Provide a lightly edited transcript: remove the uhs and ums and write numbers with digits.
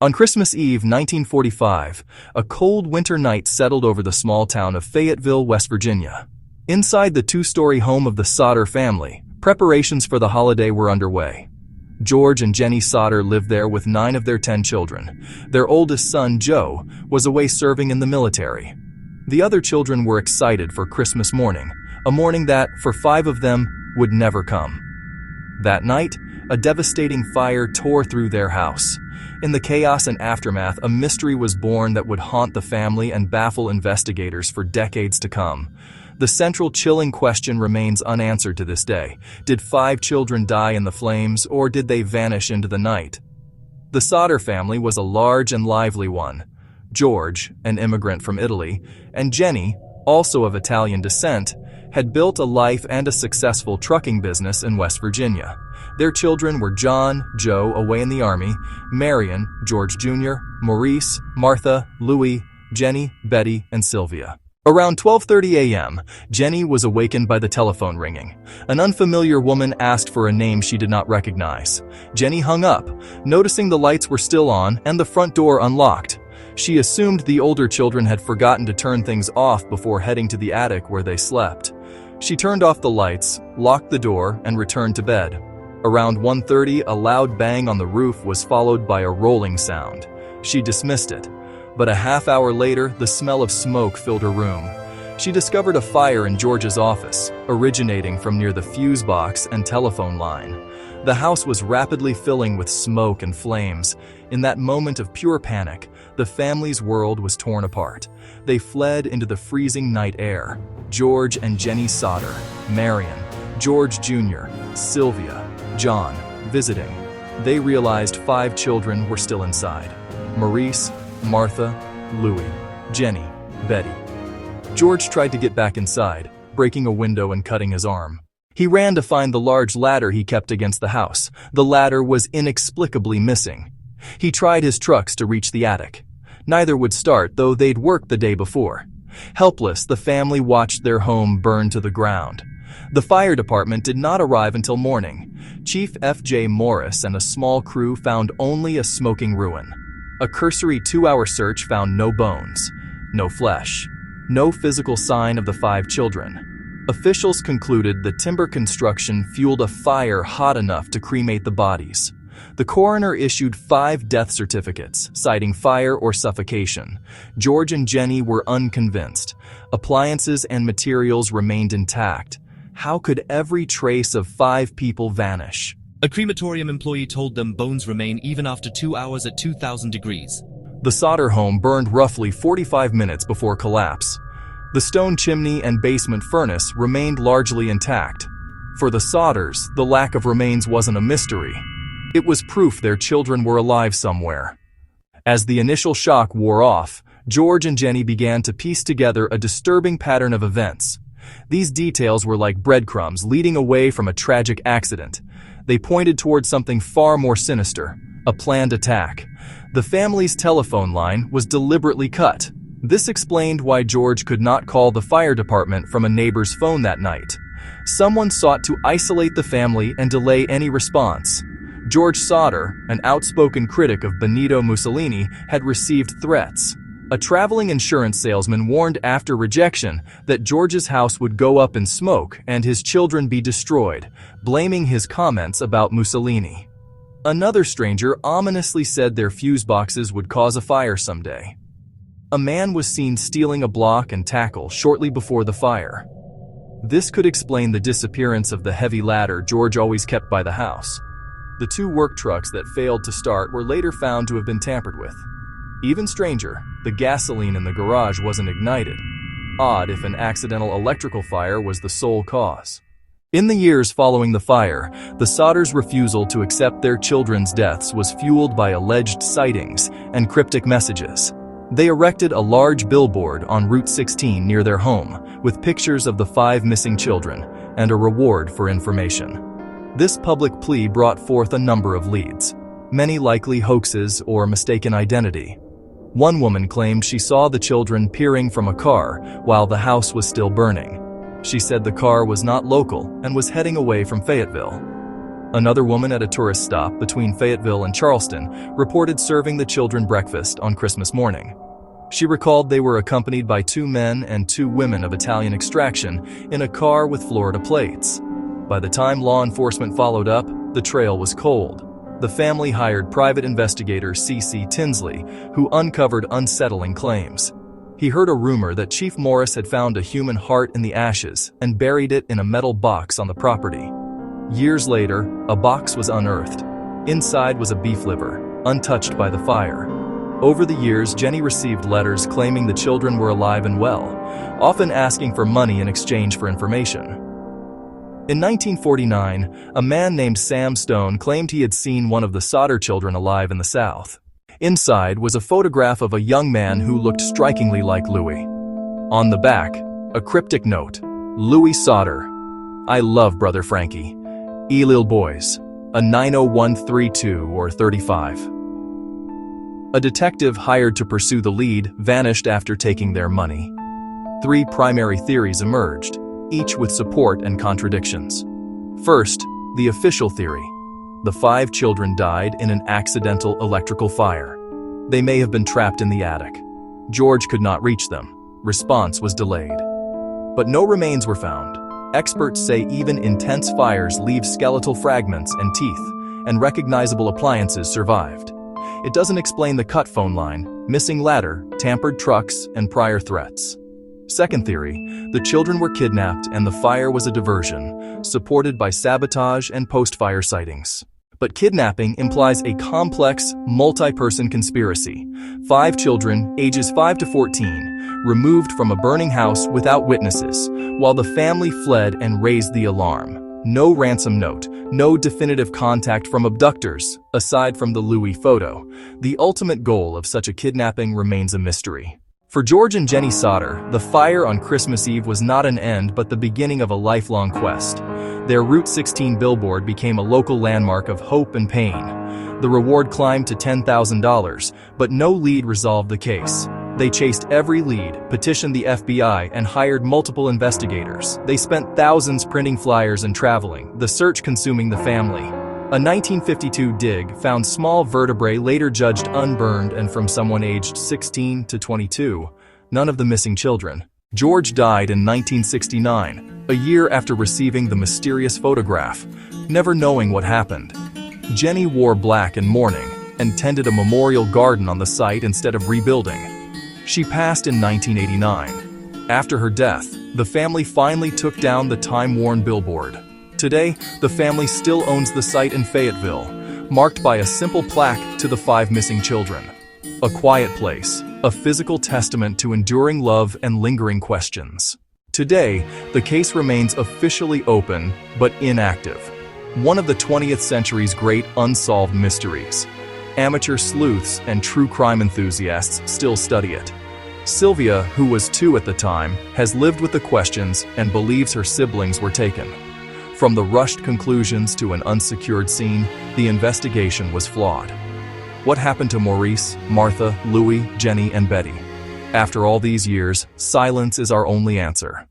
On Christmas Eve 1945, a cold winter night settled over the small town of Fayetteville, West Virginia. Inside the two-story home of the Sodder family, preparations for the holiday were underway. George and Jennie Sodder lived there with 9 of their 10 children. Their oldest son, Joe, was away serving in the military. The other children were excited for Christmas morning, a morning that, for 5 of them, would never come. That night, a devastating fire tore through their house. In the chaos and aftermath, a mystery was born that would haunt the family and baffle investigators for decades to come. The central chilling question remains unanswered to this day. Did 5 children die in the flames, or did they vanish into the night? The Sodder family was a large and lively one. George, an immigrant from Italy, and Jennie, also of Italian descent, had built a life and a successful trucking business in West Virginia. Their children were John, Joe, away in the Army, Marion, George Jr., Maurice, Martha, Louis, Jennie, Betty, and Sylvia. Around 12:30 a.m., Jennie was awakened by the telephone ringing. An unfamiliar woman asked for a name she did not recognize. Jennie hung up, noticing the lights were still on and the front door unlocked. She assumed the older children had forgotten to turn things off before heading to the attic where they slept. She turned off the lights, locked the door, and returned to bed. Around 1:30, a loud bang on the roof was followed by a rolling sound. She dismissed it, but a half hour later, the smell of smoke filled her room. She discovered a fire in George's office, originating from near the fuse box and telephone line. The house was rapidly filling with smoke and flames. In that moment of pure panic, the family's world was torn apart. They fled into the freezing night air. George and Jennie Sodder, Marion, George Jr., Sylvia, John, visiting. They realized 5 children were still inside. Maurice, Martha, Louis, Jennie, Betty. George tried to get back inside, breaking a window and cutting his arm. He ran to find the large ladder he kept against the house. The ladder was inexplicably missing. He tried his trucks to reach the attic. Neither would start, though they'd worked the day before. Helpless, the family watched their home burn to the ground. The fire department did not arrive until morning. Chief F.J. Morris and a small crew found only a smoking ruin. A cursory 2-hour search found no bones, no flesh, no physical sign of the 5 children. Officials concluded the timber construction fueled a fire hot enough to cremate the bodies. The coroner issued 5 death certificates, citing fire or suffocation. George and Jennie were unconvinced. Appliances and materials remained intact. How could every trace of 5 people vanish? A crematorium employee told them bones remain even after 2 hours at 2,000 degrees. The Sodder home burned roughly 45 minutes before collapse. The stone chimney and basement furnace remained largely intact. For the Sodders, the lack of remains wasn't a mystery. It was proof their children were alive somewhere. As the initial shock wore off, George and Jennie began to piece together a disturbing pattern of events. These details were like breadcrumbs leading away from a tragic accident. They pointed toward something far more sinister, a planned attack. The family's telephone line was deliberately cut. This explained why George could not call the fire department from a neighbor's phone that night. Someone sought to isolate the family and delay any response. George Sodder, an outspoken critic of Benito Mussolini, had received threats. A traveling insurance salesman warned after rejection that George's house would go up in smoke and his children be destroyed, blaming his comments about Mussolini. Another stranger ominously said their fuse boxes would cause a fire someday. A man was seen stealing a block and tackle shortly before the fire. This could explain the disappearance of the heavy ladder George always kept by the house. The 2 work trucks that failed to start were later found to have been tampered with. Even stranger, the gasoline in the garage wasn't ignited. Odd if an accidental electrical fire was the sole cause. In the years following the fire, the Sodders' refusal to accept their children's deaths was fueled by alleged sightings and cryptic messages. They erected a large billboard on Route 16 near their home, with pictures of the 5 missing children and a reward for information. This public plea brought forth a number of leads, many likely hoaxes or mistaken identity. One woman claimed she saw the children peering from a car while the house was still burning. She said the car was not local and was heading away from Fayetteville. Another woman at a tourist stop between Fayetteville and Charleston reported serving the children breakfast on Christmas morning. She recalled they were accompanied by 2 men and 2 women of Italian extraction in a car with Florida plates. By the time law enforcement followed up, the trail was cold. The family hired private investigator C.C. Tinsley, who uncovered unsettling claims. He heard a rumor that Chief Morris had found a human heart in the ashes and buried it in a metal box on the property. Years later, a box was unearthed. Inside was a beef liver, untouched by the fire. Over the years, Jennie received letters claiming the children were alive and well, often asking for money in exchange for information. In 1949, a man named Sam Stone claimed he had seen one of the Sodder children alive in the South. Inside was a photograph of a young man who looked strikingly like Louis. On the back, a cryptic note: Louis Sodder. I love Brother Frankie. Lil boys. A 90132 or 35. A detective hired to pursue the lead vanished after taking their money. 3 primary theories emerged, each with support and contradictions. First, the official theory. The 5 children died in an accidental electrical fire. They may have been trapped in the attic. George could not reach them. Response was delayed. But no remains were found. Experts say even intense fires leave skeletal fragments and teeth, and recognizable appliances survived. It doesn't explain the cut phone line, missing ladder, tampered trucks, and prior threats. Second theory, the children were kidnapped and the fire was a diversion, supported by sabotage and post-fire sightings. But kidnapping implies a complex, multi-person conspiracy. 5 children, ages 5 to 14, removed from a burning house without witnesses, while the family fled and raised the alarm. No ransom note, no definitive contact from abductors, aside from the Louis photo. The ultimate goal of such a kidnapping remains a mystery. For George and Jennie Sodder, the fire on Christmas Eve was not an end but the beginning of a lifelong quest. Their Route 16 billboard became a local landmark of hope and pain. The reward climbed to $10,000, but no lead resolved the case. They chased every lead, petitioned the FBI, and hired multiple investigators. They spent thousands printing flyers and traveling, the search consuming the family. A 1952 dig found small vertebrae later judged unburned and from someone aged 16 to 22. None of the missing children. George died in 1969, a year after receiving the mysterious photograph, never knowing what happened. Jennie wore black in mourning and tended a memorial garden on the site instead of rebuilding. She passed in 1989. After her death, the family finally took down the time-worn billboard. Today, the family still owns the site in Fayetteville, marked by a simple plaque to the 5 missing children. A quiet place, a physical testament to enduring love and lingering questions. Today, the case remains officially open but inactive. One of the 20th century's great unsolved mysteries. Amateur sleuths and true crime enthusiasts still study it. Sylvia, who was 2 at the time, has lived with the questions and believes her siblings were taken. From the rushed conclusions to an unsecured scene, the investigation was flawed. What happened to Maurice, Martha, Louis, Jennie, and Betty? After all these years, silence is our only answer.